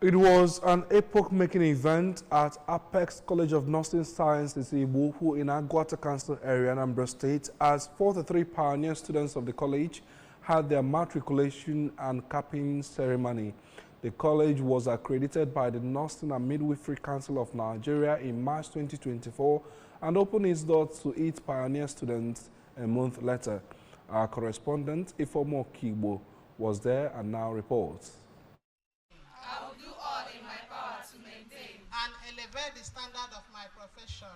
It was an epoch-making event at Apex College of Nursing Sciences Igbo Ukwu in Agwata Council area, Anambra State, as 43 pioneer students of the college had their matriculation and capping ceremony. The college was accredited by the Nursing and Midwifery Council of Nigeria in March 2024 and opened its doors to its pioneer students a month later. Our correspondent, Igbo Ukwu, was there and now reports. I will do all in my power to maintain and elevate the standard of my profession.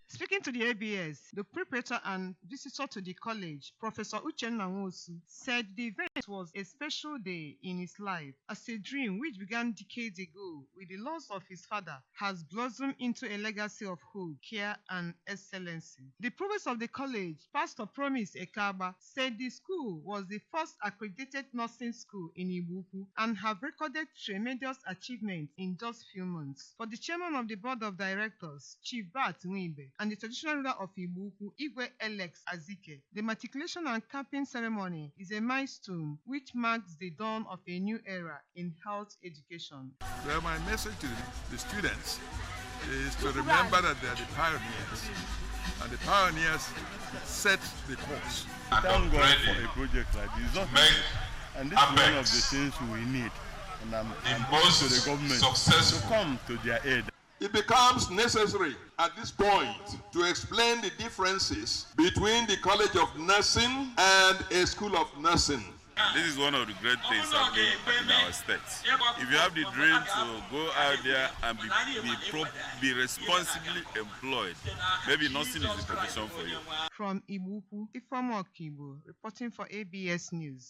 Speaking to the ABS, the preparator and visitor to the college, Professor Uchenna Nwosu, said the event was a special day in his life, as a dream which began decades ago with the loss of his father has blossomed into a legacy of hope, care, and excellency. The provost of the college, Pastor Promise Ekaba, said the school was the first accredited nursing school in Igbo Ukwu and have recorded tremendous achievements in just few months. For the chairman of the board of directors, Chief Bat Nwibe, and the traditional ruler of Igbo Ukwu, Igwe Alex Azike, the matriculation and capping ceremony is a milestone which marks the dawn of a new era in health education. Well, my message to the students is to remember that they are the pioneers, and the pioneers set the course. Thank God for a project like this. And this is one of the things we need. And I'm to the government to come to their aid. It becomes necessary at this point to explain the differences between the College of Nursing and a School of Nursing. This is one of the great things happening in our state. If you have the dream to go out there and be responsibly employed, maybe nursing is the profession for you. From Igbo Ukwu, Igbo Ukwu reporting for ABS News.